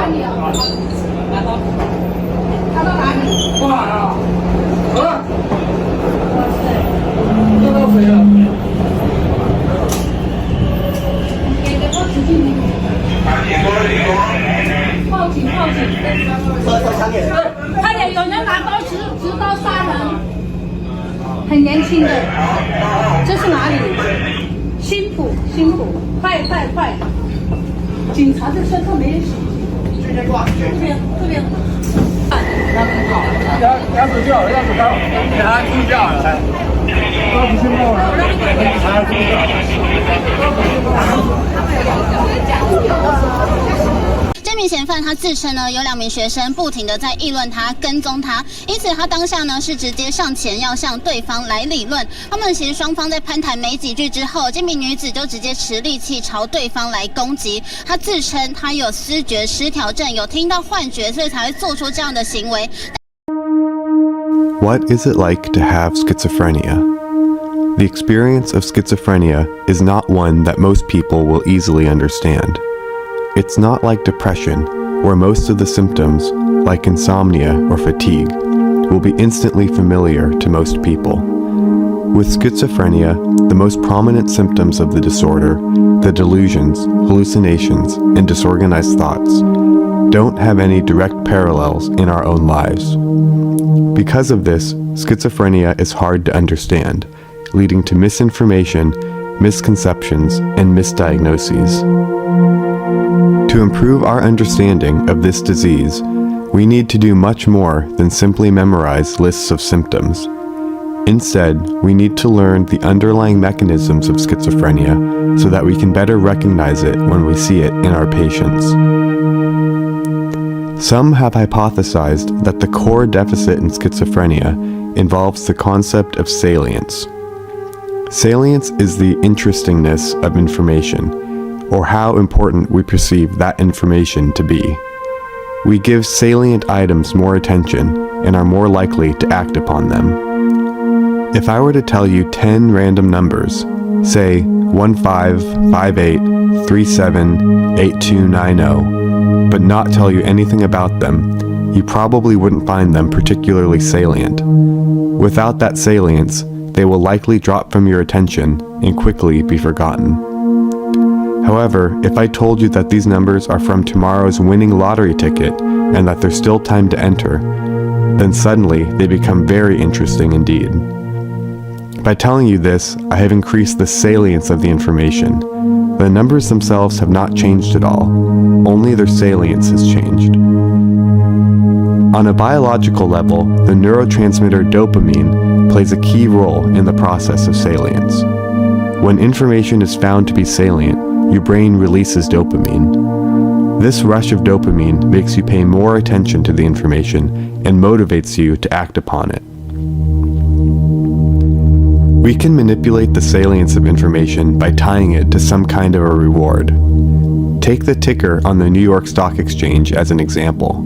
哪里啊？他到哪里？过来啊！这都谁了？给个报纸进去。报警！快点，有人拿刀持刀杀人，很年轻的。这是哪里？辛苦，快！警察的身上没人洗。这边。鸭子叫，给他猪叫了，都不信号了，给他猪叫。这名嫌犯他自称呢，有2名学生不停的在议论他、跟踪他，因此他当下呢是直接上前要向对方来理论。他们其实双方在攀谈没几句之后，这名女子就直接持利器朝对方来攻击。她自称她有思觉失调症，有听到幻觉，所以才会做出这样的行为。What is it like to have schizophrenia? The experience of schizophrenia is not one that most people will easily understand. It's not like depression, where most of the symptoms, like insomnia or fatigue, will be instantly familiar to most people. With schizophrenia, the most prominent symptoms of the disorder, the delusions, hallucinations, and disorganized thoughts, don't have any direct parallels in our own lives. Because of this, schizophrenia is hard to understand, leading to misinformation, misconceptions, and misdiagnoses. To improve our understanding of this disease, we need to do much more than simply memorize lists of symptoms. Instead, we need to learn the underlying mechanisms of schizophrenia so that we can better recognize it when we see it in our patients. Some have hypothesized that the core deficit in schizophrenia involves the concept of salience. Salience is the interestingness of information, or how important we perceive that information to be. We give salient items more attention and are more likely to act upon them. If I were to tell you 10 random numbers, say 1558378290, but not tell you anything about them, you probably wouldn't find them particularly salient. Without that salience, they will likely drop from your attention and quickly be forgotten. However, if I told you that these numbers are from tomorrow's winning lottery ticket and that there's still time to enter, then suddenly they become very interesting indeed. By telling you this, I have increased the salience of the information. The numbers themselves have not changed at all, only their salience has changed. On a biological level, the neurotransmitter dopamine plays a key role in the process of salience. When information is found to be salient, your brain releases dopamine. This rush of dopamine makes you pay more attention to the information and motivates you to act upon it. We can manipulate the salience of information by tying it to some kind of a reward. Take the ticker on the New York Stock Exchange as an example.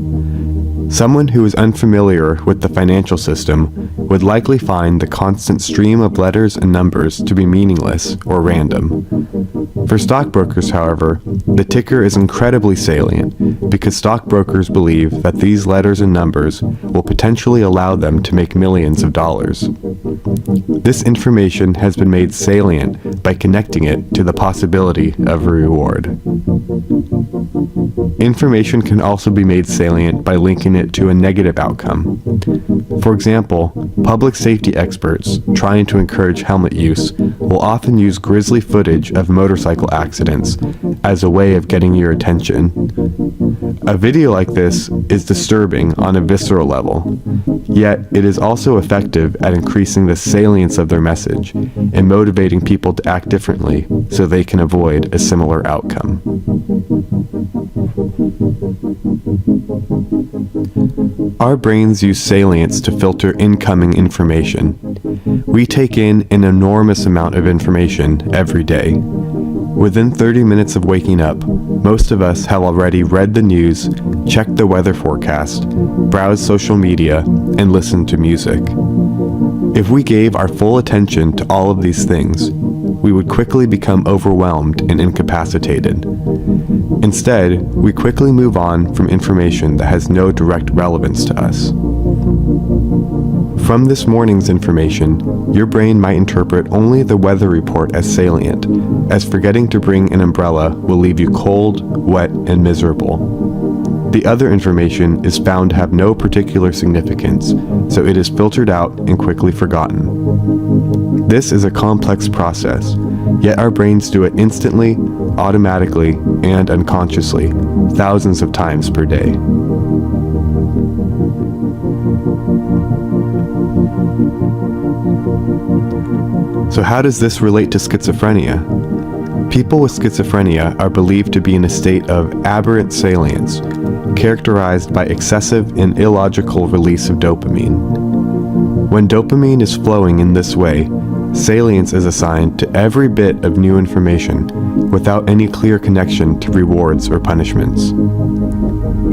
Someone who is unfamiliar with the financial system would likely find the constant stream of letters and numbers to be meaningless or random. For stockbrokers, however, the ticker is incredibly salient because stockbrokers believe that these letters and numbers will potentially allow them to make millions of dollars. This information has been made salient by connecting it to the possibility of a reward. Information can also be made salient by linking it to a negative outcome. For example, public safety experts trying to encourage helmet use will often use grisly footage of motorcycle accidents as a way of getting your attention. A video like this is disturbing on a visceral level, yet it is also effective at increasing the salience of their message and motivating people to act differently so they can avoid a similar outcome. Our brains use salience to filter incoming information. We take in an enormous amount of information every day. Within 30 minutes of waking up, most of us have already read the news, checked the weather forecast, browsed social media, and listened to music. If we gave our full attention to all of these things, we would quickly become overwhelmed and incapacitated. Instead, we quickly move on from information that has no direct relevance to us. From this morning's information, your brain might interpret only the weather report as salient, as forgetting to bring an umbrella will leave you cold, wet, and miserable. The other information is found to have no particular significance, so it is filtered out and quickly forgotten. This is a complex process, yet our brains do it instantly, automatically, and unconsciously, thousands of times per day. So how does this relate to schizophrenia? People with schizophrenia are believed to be in a state of aberrant salience, characterized by excessive and illogical release of dopamine. When dopamine is flowing in this way, salience is assigned to every bit of new information without any clear connection to rewards or punishments.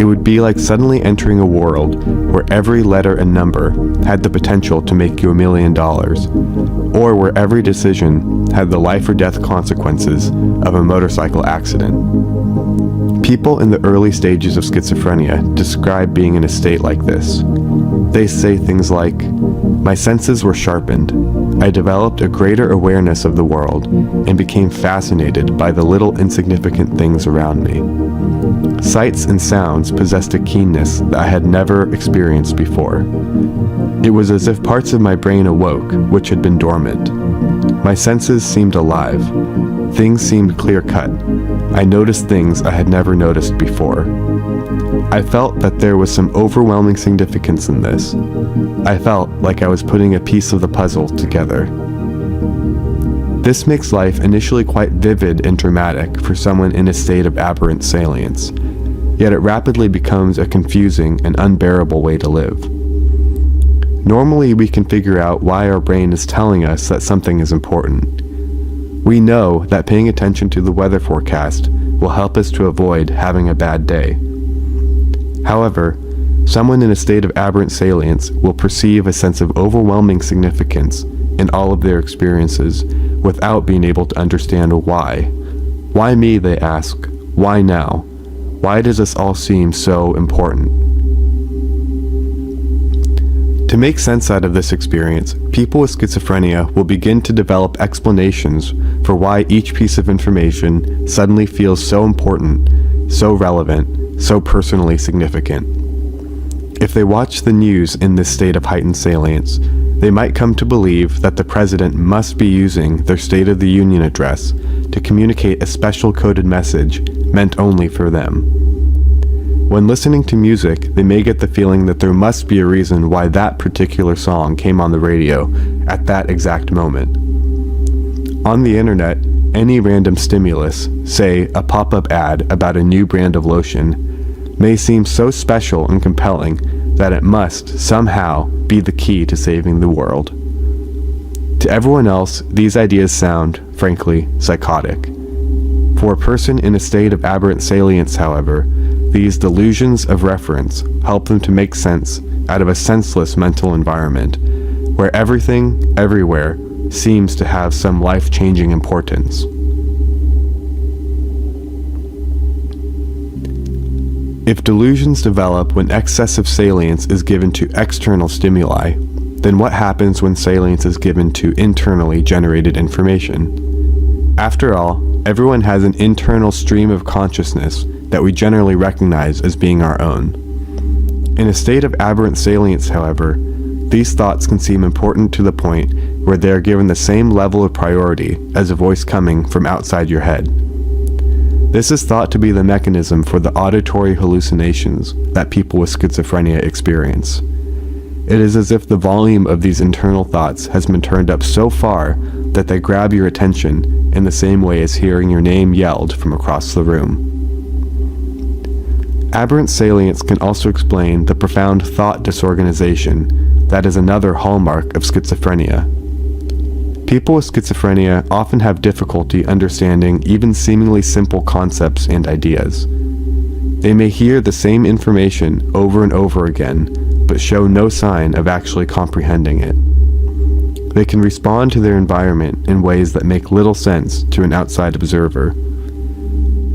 It would be like suddenly entering a world where every letter and number had the potential to make you $1 million, or where every decision had the life or death consequences of a motorcycle accident. People in the early stages of schizophrenia describe being in a state like this. They say things like, "My senses were sharpened. I developed a greater awareness of the world and became fascinated by the little insignificant things around me. Sights and sounds possessed a keenness that I had never experienced before. It was as if parts of my brain awoke, which had been dormant. My senses seemed alive. Things seemed clear-cut. I noticed things I had never noticed before. I felt that there was some overwhelming significance in this. I felt like I was putting a piece of the puzzle together." This makes life initially quite vivid and dramatic for someone in a state of aberrant salience, yet it rapidly becomes a confusing and unbearable way to live. Normally, we can figure out why our brain is telling us that something is important. We know that paying attention to the weather forecast will help us to avoid having a bad day. However, someone in a state of aberrant salience will perceive a sense of overwhelming significance in all of their experiences without being able to understand why. Why me, they ask. Why now? Why does this all seem so important? To make sense out of this experience, people with schizophrenia will begin to develop explanations for why each piece of information suddenly feels so important, so relevant, so personally significant. If they watch the news in this state of heightened salience, they might come to believe that the president must be using their State of the Union address to communicate a special coded message meant only for them. When listening to music, they may get the feeling that there must be a reason why that particular song came on the radio at that exact moment. On the internet, any random stimulus, say a pop-up ad about a new brand of lotion, may seem so special and compelling that it must, somehow, be the key to saving the world. To everyone else, these ideas sound, frankly, psychotic. For a person in a state of aberrant salience, however, these delusions of reference help them to make sense out of a senseless mental environment, where everything, everywhere, seems to have some life-changing importance. If delusions develop when excessive salience is given to external stimuli, then what happens when salience is given to internally generated information? After all, everyone has an internal stream of consciousness that we generally recognize as being our own. In a state of aberrant salience, however, these thoughts can seem important to the point where they are given the same level of priority as a voice coming from outside your head. This is thought to be the mechanism for the auditory hallucinations that people with schizophrenia experience. It is as if the volume of these internal thoughts has been turned up so far that they grab your attention in the same way as hearing your name yelled from across the room. Aberrant salience can also explain the profound thought disorganization that is another hallmark of schizophrenia. People with schizophrenia often have difficulty understanding even seemingly simple concepts and ideas. They may hear the same information over and over again, but show no sign of actually comprehending it. They can respond to their environment in ways that make little sense to an outside observer.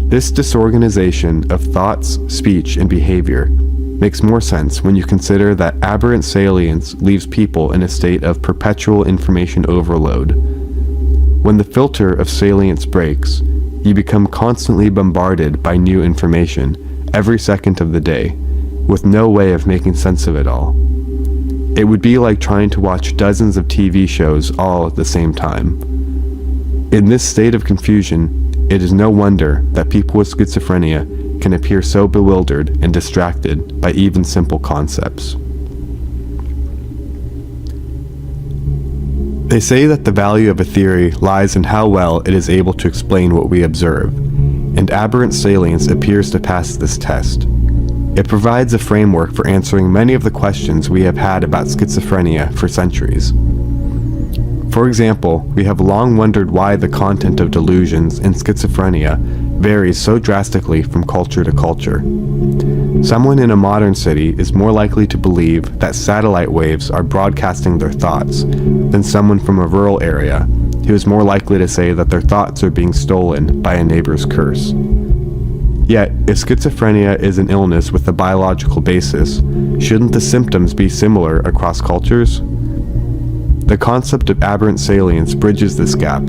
This disorganization of thoughts, speech, and behavior makes more sense when you consider that aberrant salience leaves people in a state of perpetual information overload. When the filter of salience breaks, you become constantly bombarded by new information every second of the day, with no way of making sense of it all. It would be like trying to watch dozens of TV shows all at the same time. In this state of confusion, it is no wonder that people with schizophrenia can appear so bewildered and distracted by even simple concepts. They say that the value of a theory lies in how well it is able to explain what we observe, and aberrant salience appears to pass this test. It provides a framework for answering many of the questions we have had about schizophrenia for centuries. For example, we have long wondered why the content of delusions in schizophrenia varies so drastically from culture to culture. Someone in a modern city is more likely to believe that satellite waves are broadcasting their thoughts than someone from a rural area who is more likely to say that their thoughts are being stolen by a neighbor's curse. Yet, if schizophrenia is an illness with a biological basis, shouldn't the symptoms be similar across cultures? The concept of aberrant salience bridges this gap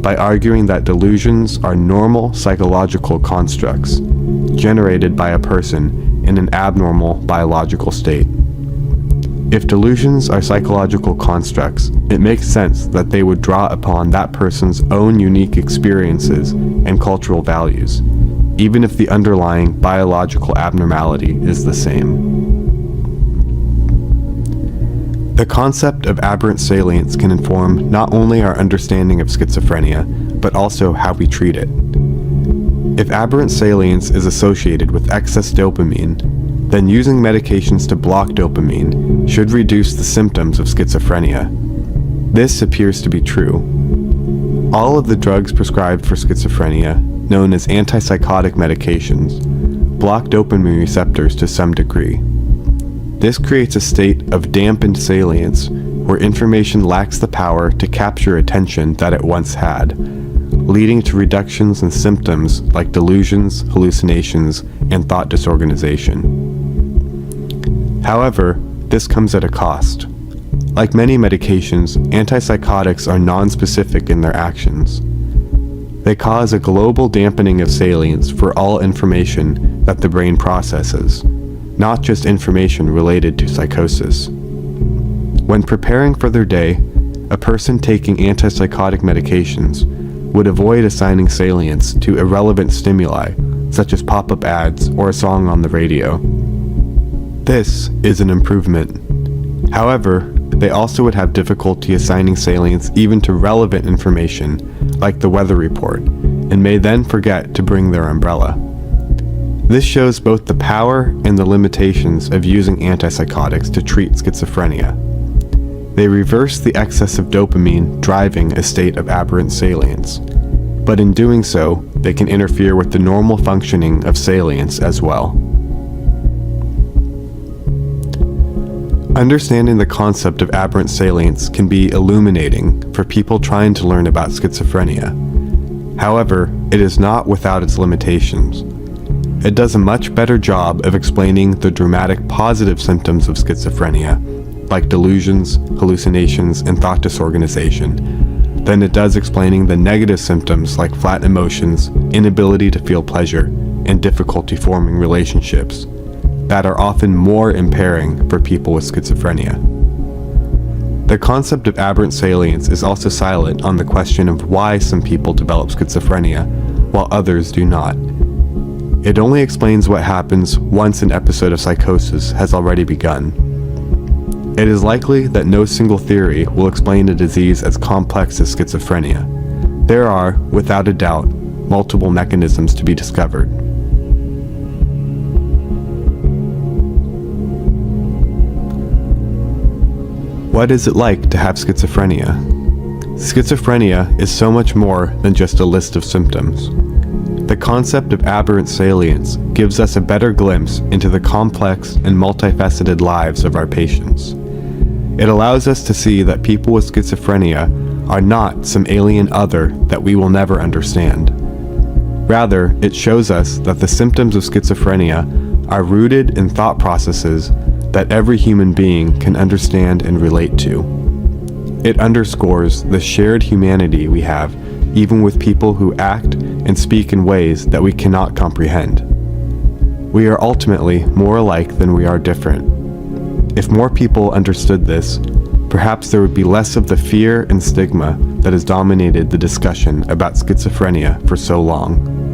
by arguing that delusions are normal psychological constructs generated by a person in an abnormal biological state. If delusions are psychological constructs, it makes sense that they would draw upon that person's own unique experiences and cultural values, even if the underlying biological abnormality is the same. The concept of aberrant salience can inform not only our understanding of schizophrenia, but also how we treat it. If aberrant salience is associated with excess dopamine, then using medications to block dopamine should reduce the symptoms of schizophrenia. This appears to be true. All of the drugs prescribed for schizophrenia, known as antipsychotic medications, block dopamine receptors to some degree. This creates a state of dampened salience where information lacks the power to capture attention that it once had, leading to reductions in symptoms like delusions, hallucinations, and thought disorganization. However, this comes at a cost. Like many medications, antipsychotics are nonspecific in their actions. They cause a global dampening of salience for all information that the brain processes, not just information related to psychosis. When preparing for their day, a person taking antipsychotic medications would avoid assigning salience to irrelevant stimuli, such as pop-up ads or a song on the radio. This is an improvement. However, they also would have difficulty assigning salience even to relevant information, like the weather report, and may then forget to bring their umbrella. This shows both the power and the limitations of using antipsychotics to treat schizophrenia. They reverse the excess of dopamine driving a state of aberrant salience, but in doing so, they can interfere with the normal functioning of salience as well. Understanding the concept of aberrant salience can be illuminating for people trying to learn about schizophrenia. However, it is not without its limitations. It does a much better job of explaining the dramatic positive symptoms of schizophrenia, like delusions, hallucinations, and thought disorganization, than it does explaining the negative symptoms like flat emotions, inability to feel pleasure, and difficulty forming relationships, that are often more impairing for people with schizophrenia. The concept of aberrant salience is also silent on the question of why some people develop schizophrenia, while others do not. It only explains what happens once an episode of psychosis has already begun. It is likely that no single theory will explain a disease as complex as schizophrenia. There are, without a doubt, multiple mechanisms to be discovered. What is it like to have schizophrenia? Schizophrenia is so much more than just a list of symptoms. The concept of aberrant salience gives us a better glimpse into the complex and multifaceted lives of our patients. It allows us to see that people with schizophrenia are not some alien other that we will never understand. Rather, it shows us that the symptoms of schizophrenia are rooted in thought processes that every human being can understand and relate to. It underscores the shared humanity we have even with people who act and speak in ways that we cannot comprehend. We are ultimately more alike than we are different. If more people understood this, perhaps there would be less of the fear and stigma that has dominated the discussion about schizophrenia for so long.